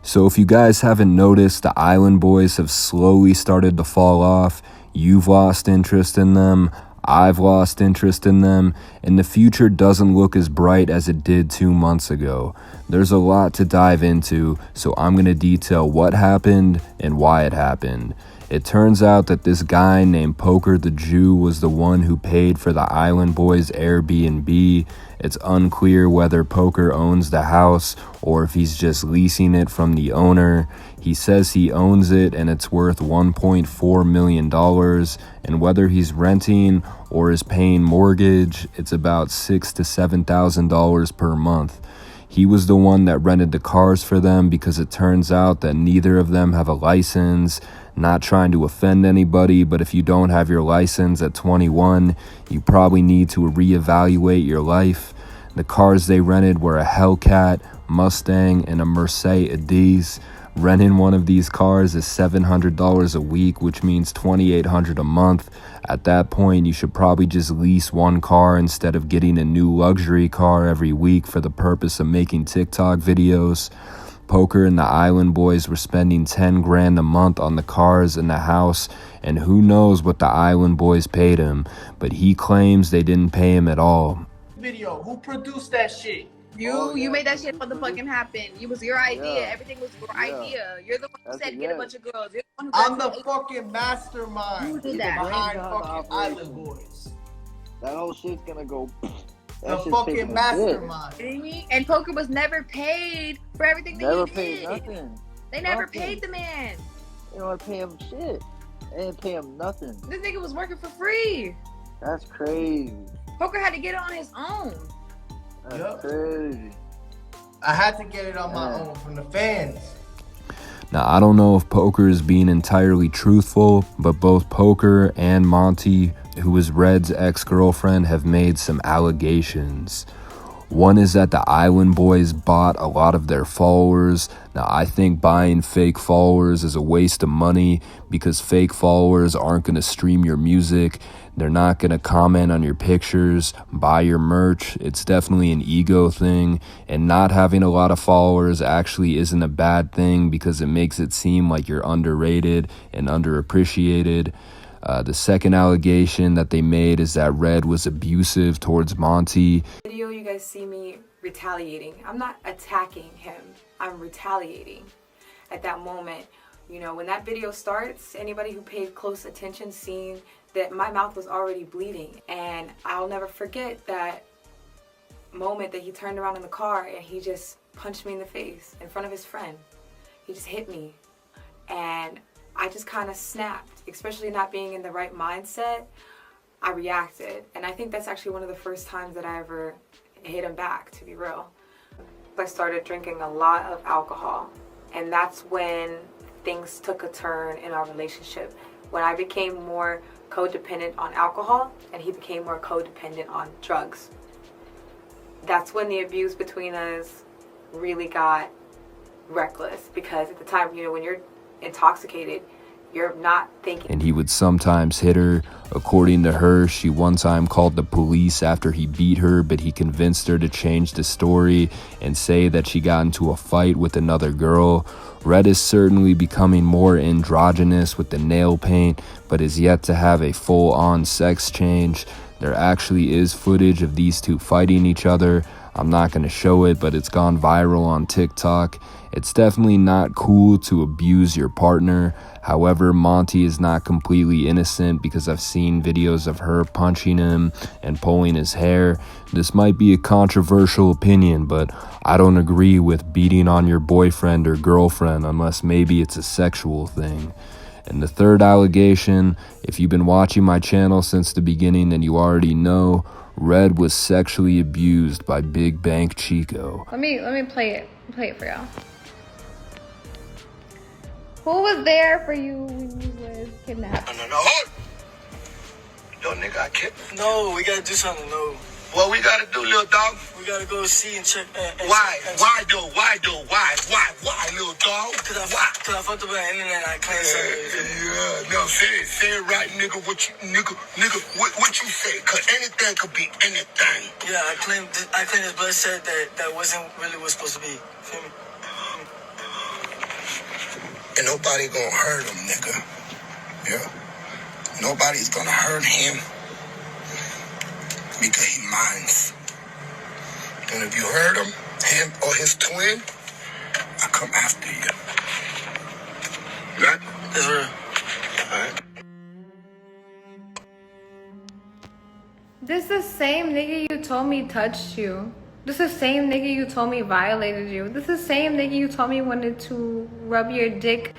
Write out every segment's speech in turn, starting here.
So if you guys haven't noticed, the Island Boys have slowly started to fall off. You've lost interest in them. I've lost interest in them, and the future doesn't look as bright as it did 2 months ago. There's a lot to dive into, so I'm going to detail what happened and why it happened. It turns out that this guy named Poker the Jew was the one who paid for the Island Boys Airbnb. It's unclear whether Poker owns the house or if he's just leasing it from the owner. He says he owns it and it's worth $1.4 million, and whether he's renting or is paying mortgage, it's about $6,000 to $7,000 per month. He was the one that rented the cars for them because it turns out that neither of them have a license. Not trying to offend anybody, but if you don't have your license at 21, you probably need to reevaluate your life. The cars they rented were a Hellcat, Mustang, and a Mercedes. Renting one of these cars is $700 a week, which means $2,800 a month. At that point, you should probably just lease one car instead of getting a new luxury car every week for the purpose of making TikTok videos. Poker and the Island Boys were spending $10,000 a month on the cars and the house, and who knows what the Island Boys paid him, but he claims they didn't pay him at all. Video, who produced that shit? You made that shit motherfucking happen. It was your idea. Everything was your idea. You're the one who said get a bunch of girls. You're the one who I'm the fucking mastermind. You did that. Behind fucking Island Boys. That whole shit's gonna go. The fucking mastermind. And Poker was never paid for everything that Never he paid did. nothing. They never paid the man. They don't pay him shit. They didn't pay him nothing. This nigga was working for free. That's crazy. Poker had to get it on his own. That's crazy. I had to get it on my own from the fans. Now, I don't know if Poker is being entirely truthful, but both Poker and Monty, who is Red's ex-girlfriend, have made some allegations. One is that the Island Boys bought a lot of their followers. Now, I think buying fake followers is a waste of money because fake followers aren't going to stream your music. They're not going to comment on your pictures, buy your merch. It's definitely an ego thing. And not having a lot of followers actually isn't a bad thing because it makes it seem like you're underrated and underappreciated. The second allegation that they made is that Red was abusive towards Monty. Video, you guys see me retaliating. I'm not attacking him. I'm retaliating. At that moment, you know, when that video starts, anybody who paid close attention seen that my mouth was already bleeding. And I'll never forget that moment that he turned around in the car and he just punched me in the face in front of his friend. He just hit me. And I just kind of snapped, especially not being in the right mindset. I reacted, and I think that's actually one of the first times that I ever hit him back, to be real. I started drinking a lot of alcohol, and that's when things took a turn in our relationship. When I became more codependent on alcohol, and he became more codependent on drugs. That's when the abuse between us really got reckless, because at the time, you know, when you're intoxicated, you're not thinking. And he would sometimes hit her. According to her, she one time called the police after he beat her, but he convinced her to change the story and say that she got into a fight with another girl. Red is certainly becoming more androgynous with the nail paint, but is yet to have a full-on sex change. There actually is footage of these two fighting each other. I'm not going to show it, but it's gone viral on TikTok. It's definitely not cool to abuse your partner. However, Monty is not completely innocent because I've seen videos of her punching him and pulling his hair. This might be a controversial opinion, but I don't agree with beating on your boyfriend or girlfriend unless maybe it's a sexual thing. And the third allegation, if you've been watching my channel since the beginning, then you already know, Red was sexually abused by Big Bank Chico. Let me play it for y'all. Who was there for you when you was kidnapped? No. Yo, nigga, I can't. No, we gotta do something. No. What we gotta do, little dog? We gotta go see and check. Why? Why, though? Why, little dog? Cause I fucked up on the internet. I claimed something. Yeah. No, say it right, nigga. What you say? Cause anything could be anything. Yeah, I claimed this blood set that wasn't really what was supposed to be. Feel me? and nobody gonna hurt him, nigga. Yeah. Nobody's gonna hurt him because he minds. And if you hurt him or his twin, I come after you. Right? That's real. Alright. This is the same nigga you told me touched you. This is the same nigga you told me violated you. This is the same nigga you told me wanted to rub your dick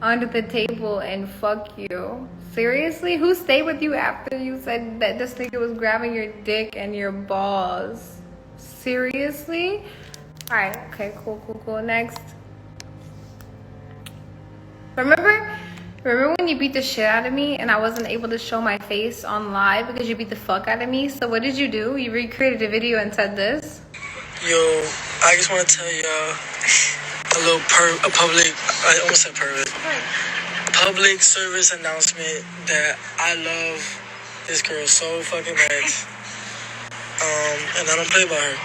under the table and fuck you. Seriously? Who stayed with you after you said that this nigga was grabbing your dick and your balls? Seriously? Alright, okay, cool. Next. Remember when you beat the shit out of me and I wasn't able to show my face on live because you beat the fuck out of me? So what did you do? You recreated a video and said this? Yo, I just want to tell y'all a public, I almost said pervert, public service announcement that I love this girl so fucking much. And I don't play by her.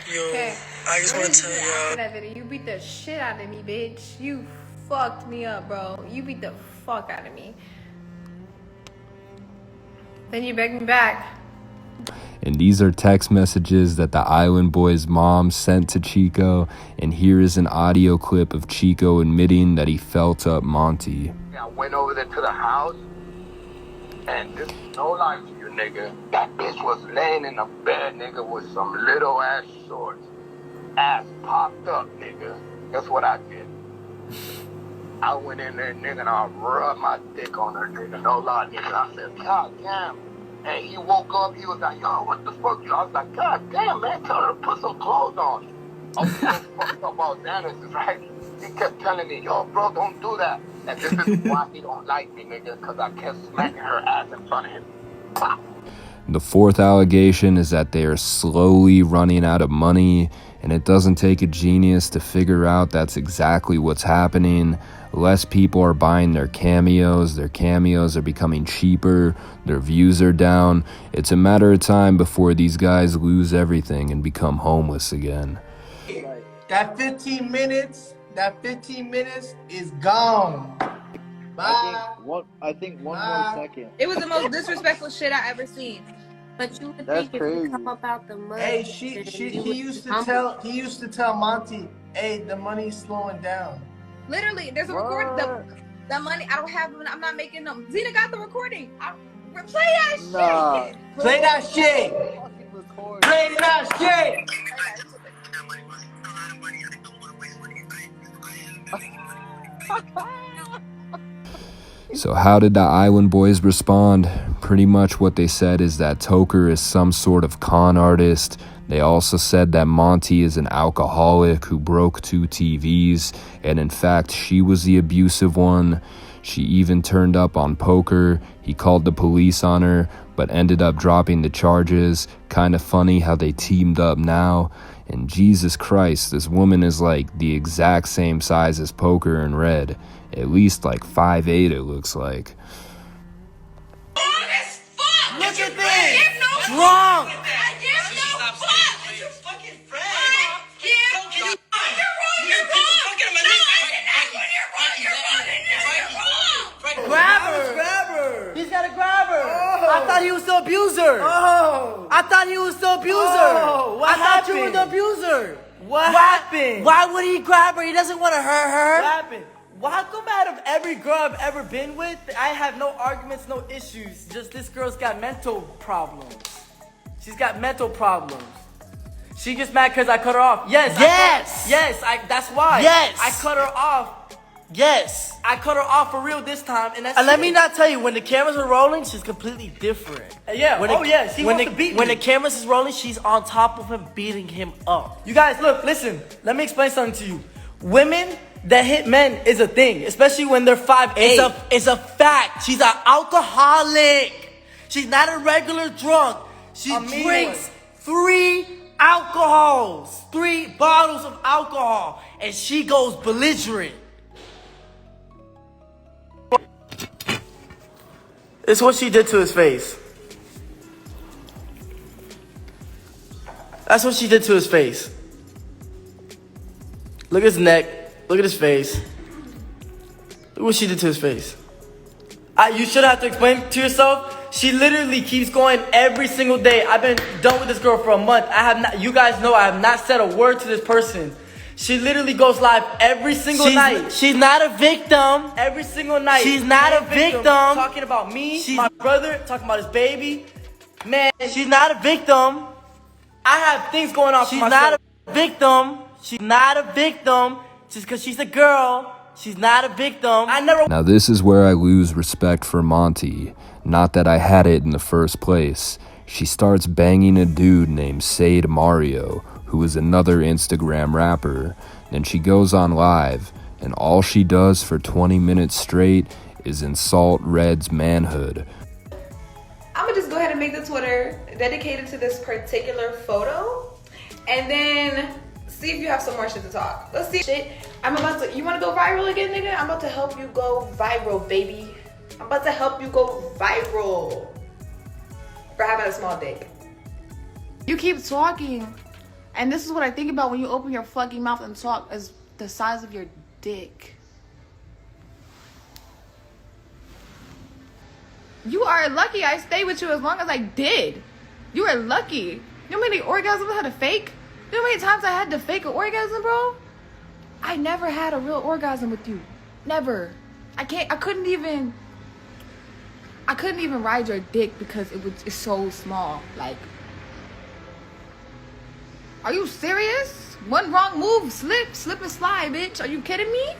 Yo, Okay. I just want to tell After y'all. that video, you beat the shit out of me, bitch. You fucked me up, bro. You beat the fuck out of me. Then you begged me back. And these are text messages that the Island Boy's mom sent to Chico. And here is an audio clip of Chico admitting that he felt up Monty. I went over there to the house, and this is no lie to you, nigga. That bitch was laying in a bed, nigga, with some little ass shorts. Ass popped up, nigga. Guess what I did? I went in there, nigga, and I rubbed my dick on her, nigga. No lie, nigga. I said, God damn. And he woke up, he was like, yo, what the fuck? I was like, God damn, man, tell her to put some clothes on. I was so fucked up about Dennis, right? He kept telling me, yo, bro, don't do that. And this is why he don't like me, nigga, because I kept smacking her ass in front of him. Wow. The fourth allegation is that they are slowly running out of money, and it doesn't take a genius to figure out that's exactly what's happening. Less people are buying their cameos are becoming cheaper, their views are down. It's a matter of time before these guys lose everything and become homeless again. That 15 minutes is gone. Bye. I think one more second. It was the most disrespectful shit I ever seen. But you would That's think if crazy. you come up out the mud. Hey, then he you would used be to humble. tell Monty, hey, the money's slowing down. Literally, there's a recording. The money, I don't have, I'm not making them. Zena got the recording. Play that shit. Nah. Play that shit. Fucking record. Play that shit. So how did the Island Boys respond? Pretty much what they said is that Toker is some sort of con artist. They also said that Monty is an alcoholic who broke 2 TVs, and in fact, she was the abusive one. She even turned up on poker. He called the police on her, but ended up dropping the charges. Kind of funny how they teamed up now. And Jesus Christ, this woman is like the exact same size as Poker in red. At least like 5'8" it looks like. Look at this. Drunk. Grab her. He's got to grab her. Oh. I thought he was the abuser. Oh. I thought he was the abuser. Oh. What happened? You were the abuser. What happened? Why would he grab her? He doesn't want to hurt her. What happened? Well, how come out of every girl I've ever been with, I have no arguments, no issues? Just this girl's got mental problems. She's got mental problems. She just mad because I cut her off. Yes. That's why. Yes. I cut her off. Yes. I cut her off for real this time, and that's let me not tell you, when the cameras are rolling, she's completely different. Yeah. When he wants to beat me. When the cameras is rolling, she's on top of him, beating him up. You guys, look, listen. Let me explain something to you. Women that hit men is a thing, especially when they're 5'8". It's a fact. She's an alcoholic. She's not a regular drunk. She drinks 3 alcohols, 3 bottles of alcohol, and she goes belligerent. It's what she did to his face. That's what she did to his face. Look at his neck. Look at his face. Look what she did to his face. You should have to explain to yourself. She literally keeps going every single day. I've been done with this girl for a month. I have not. You guys know I have not said a word to this person. She literally goes live every single night. She's not a victim. Every single night. She's not a victim. Talking about me, my brother, talking about his baby. Man, she's not a victim. I have things going on for myself. She's not a victim. She's not a victim. Just because she's a girl. She's not a victim. Now this is where I lose respect for Monty. Not that I had it in the first place. She starts banging a dude named Sade Mario, who is another Instagram rapper. Then she goes on live, and all she does for 20 minutes straight is insult Red's manhood. I'm gonna just go ahead and make the Twitter dedicated to this particular photo, and then see if you have some more shit to talk. Let's see. Shit, you wanna go viral again, nigga? I'm about to help you go viral, baby. I'm about to help you go viral for having a small dick. You keep talking, and this is what I think about when you open your fucking mouth and talk, is the size of your dick. You are lucky I stayed with you as long as I did. You are lucky. You know how many orgasms I had to fake? You know how many times I had to fake an orgasm, bro? I never had a real orgasm with you. Never. I couldn't even ride your dick because it's so small. Like, are you serious? One wrong move, slip and slide, bitch. Are you kidding me?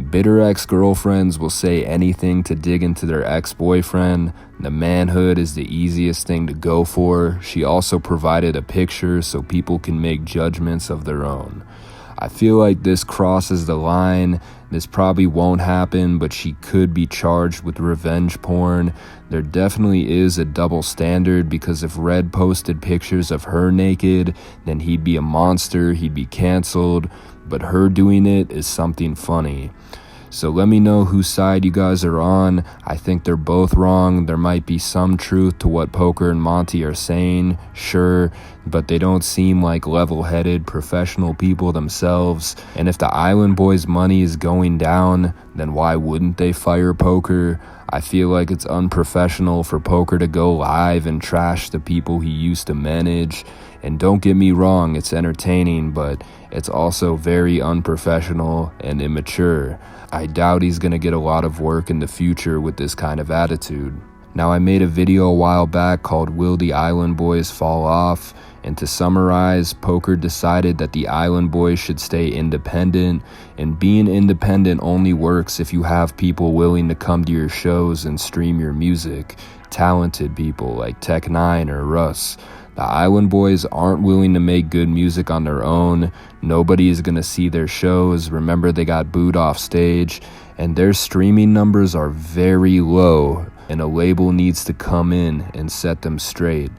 Bitter ex-girlfriends will say anything to dig into their ex-boyfriend. The manhood is the easiest thing to go for. She also provided a picture so people can make judgments of their own. I feel like this crosses the line. This probably won't happen, but she could be charged with revenge porn. There definitely is a double standard, because if Red posted pictures of her naked, then he'd be a monster, he'd be canceled. But her doing it is something funny. So let me know whose side you guys are on. I think they're both wrong. There might be some truth to what Poker and Monty are saying, sure, but they don't seem like level-headed professional people themselves. And if the Island Boys' money is going down, then why wouldn't they fire Poker? I feel like it's unprofessional for Poker to go live and trash the people he used to manage. And don't get me wrong, it's entertaining, but it's also very unprofessional and immature. I doubt he's gonna get a lot of work in the future with this kind of attitude. Now, I made a video a while back called Will the Island Boys Fall Off? And to summarize, Poker decided that the Island Boys should stay independent, and being independent only works if you have people willing to come to your shows and stream your music. Talented people like Tech9 or Russ. The Island Boys aren't willing to make good music on their own. Nobody is gonna see their shows. Remember, they got booed off stage, and their streaming numbers are very low, and a label needs to come in and set them straight.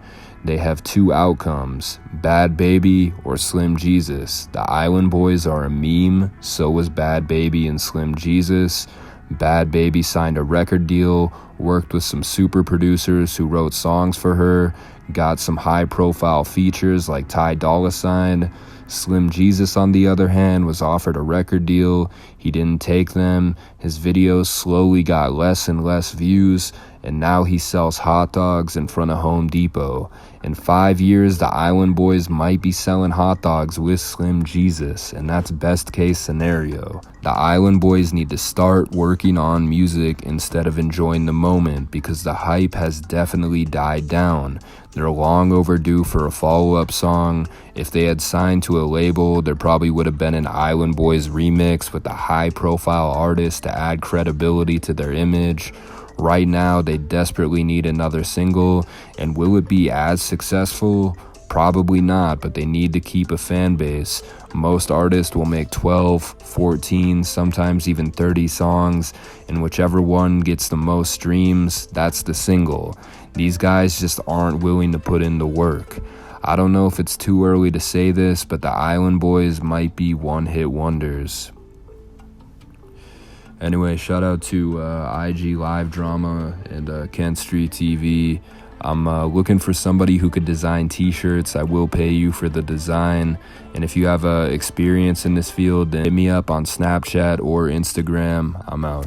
They have two outcomes, Bad Baby or Slim Jesus. The Island Boys are a meme, so was Bad Baby and Slim Jesus. Bad Baby signed a record deal, worked with some super producers who wrote songs for her, got some high-profile features like Ty Dolla $ign. Slim Jesus, on the other hand, was offered a record deal. He didn't take them. His videos slowly got less and less views, and now he sells hot dogs in front of Home Depot. In 5 years, the Island Boys might be selling hot dogs with Slim Jesus, and that's best case scenario. The Island Boys need to start working on music instead of enjoying the moment, because the hype has definitely died down. They're long overdue for a follow-up song. If they had signed to a label, there probably would have been an Island Boys remix with a high-profile artist to add credibility to their image. Right now, they desperately need another single, and will it be as successful? Probably not, but they need to keep a fan base. Most artists will make 12, 14, sometimes even 30 songs, and whichever one gets the most streams, that's the single. These guys just aren't willing to put in the work. I don't know if it's too early to say this, but the Island Boys might be one-hit wonders. Anyway, shout out to IG Live Drama and Kent Street TV. I'm looking for somebody who could design t-shirts. I will pay you for the design. And if you have experience in this field, then hit me up on Snapchat or Instagram. I'm out.